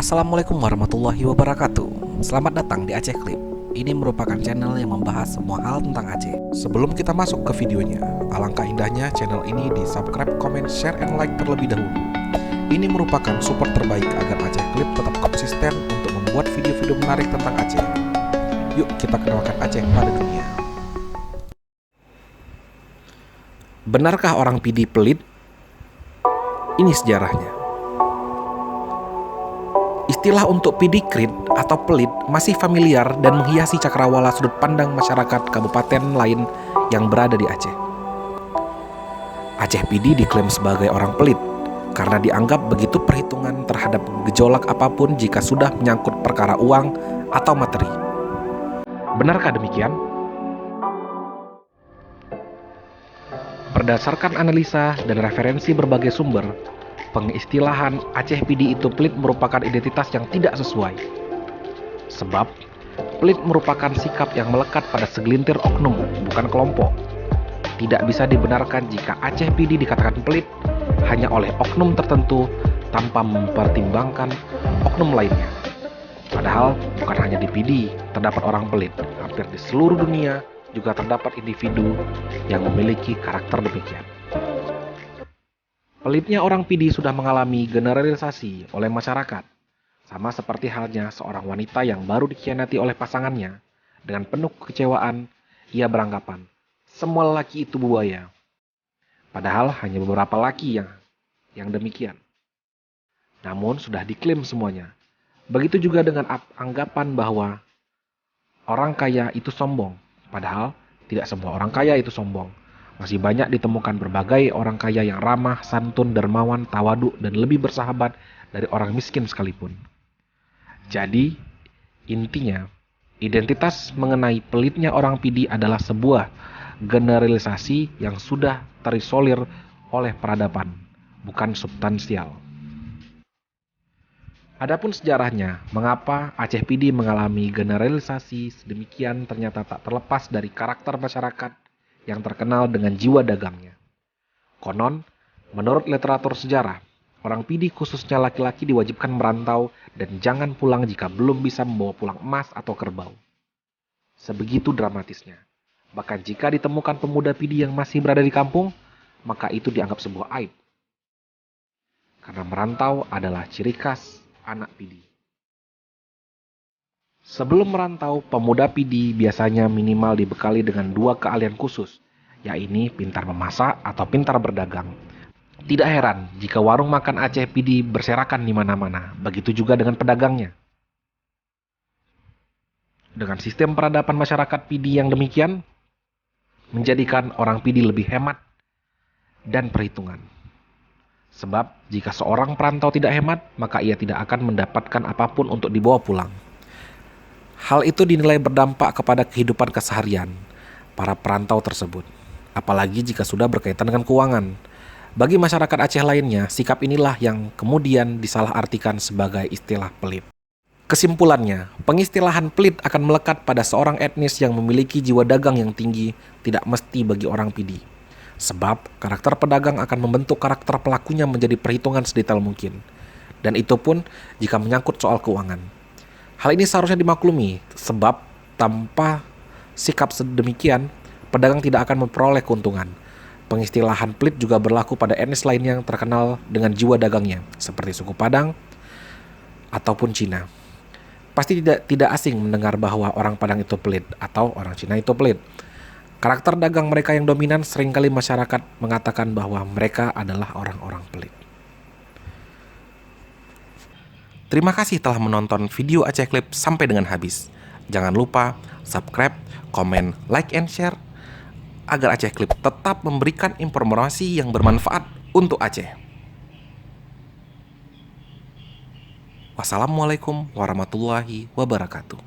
Assalamualaikum warahmatullahi wabarakatuh. Selamat datang di Aceh Clip. Ini merupakan channel yang membahas semua hal tentang Aceh. Sebelum kita masuk ke videonya, alangkah indahnya channel ini di subscribe, comment, share, and like terlebih dahulu. Ini merupakan support terbaik agar Aceh Clip tetap konsisten untuk membuat video-video menarik tentang Aceh. Yuk kita kenalkan Aceh pada dunia. Benarkah orang Pidi pelit? Ini sejarahnya. Istilah untuk pidikrit atau pelit masih familiar dan menghiasi cakrawala sudut pandang masyarakat kabupaten lain yang berada di Aceh. Aceh Pidi diklaim sebagai orang pelit karena dianggap begitu perhitungan terhadap gejolak apapun jika sudah menyangkut perkara uang atau materi. Benarkah demikian? Berdasarkan analisa dan referensi berbagai sumber, pengistilahan Aceh Pidi itu pelit merupakan identitas yang tidak sesuai. Sebab, pelit merupakan sikap yang melekat pada segelintir oknum, bukan kelompok. Tidak bisa dibenarkan jika Aceh Pidi dikatakan pelit hanya oleh oknum tertentu tanpa mempertimbangkan oknum lainnya. Padahal, bukan hanya di Pidi terdapat orang pelit, hampir di seluruh dunia juga terdapat individu yang memiliki karakter demikian. Pelitnya orang Pidi sudah mengalami generalisasi oleh masyarakat, sama seperti halnya seorang wanita yang baru dikhianati oleh pasangannya. Dengan penuh kekecewaan, ia beranggapan, semua lelaki itu buaya. Padahal hanya beberapa laki yang demikian. Namun sudah diklaim semuanya. Begitu juga dengan anggapan bahwa orang kaya itu sombong. Padahal tidak semua orang kaya itu sombong. Masih banyak ditemukan berbagai orang kaya yang ramah, santun, dermawan, tawadu, dan lebih bersahabat dari orang miskin sekalipun. Jadi, intinya, identitas mengenai pelitnya orang Pidi adalah sebuah generalisasi yang sudah terisolir oleh peradaban, bukan substansial. Adapun sejarahnya, mengapa Aceh Pidi mengalami generalisasi sedemikian ternyata tak terlepas dari karakter masyarakat yang terkenal dengan jiwa dagangnya. Konon, menurut literatur sejarah, orang Pidi khususnya laki-laki diwajibkan merantau dan jangan pulang jika belum bisa membawa pulang emas atau kerbau. Sebegitu dramatisnya. Bahkan jika ditemukan pemuda Pidi yang masih berada di kampung, maka itu dianggap sebuah aib. Karena merantau adalah ciri khas anak Pidi. Sebelum merantau, pemuda Pidi biasanya minimal dibekali dengan 2 keahlian khusus, yaitu pintar memasak atau pintar berdagang. Tidak heran jika warung makan Aceh Pidi berserakan di mana-mana, begitu juga dengan pedagangnya. Dengan sistem peradaban masyarakat Pidi yang demikian, menjadikan orang Pidi lebih hemat dan perhitungan. Sebab, jika seorang perantau tidak hemat, maka ia tidak akan mendapatkan apapun untuk dibawa pulang. Hal itu dinilai berdampak kepada kehidupan keseharian para perantau tersebut, apalagi jika sudah berkaitan dengan keuangan. Bagi masyarakat Aceh lainnya, sikap inilah yang kemudian disalahartikan sebagai istilah pelit. Kesimpulannya, pengistilahan pelit akan melekat pada seorang etnis yang memiliki jiwa dagang yang tinggi, tidak mesti bagi orang Pidi. Sebab, karakter pedagang akan membentuk karakter pelakunya menjadi perhitungan sedetail mungkin. Dan itu pun jika menyangkut soal keuangan. Hal ini seharusnya dimaklumi, sebab tanpa sikap sedemikian, pedagang tidak akan memperoleh keuntungan. Pengistilahan pelit juga berlaku pada etnis lain yang terkenal dengan jiwa dagangnya, seperti suku Padang ataupun Cina. Pasti tidak asing mendengar bahwa orang Padang itu pelit atau orang Cina itu pelit. Karakter dagang mereka yang dominan seringkali masyarakat mengatakan bahwa mereka adalah orang-orang pelit. Terima kasih telah menonton video Aceh Clip sampai dengan habis. Jangan lupa subscribe, komen, like, and share agar Aceh Clip tetap memberikan informasi yang bermanfaat untuk Aceh. Wassalamualaikum warahmatullahi wabarakatuh.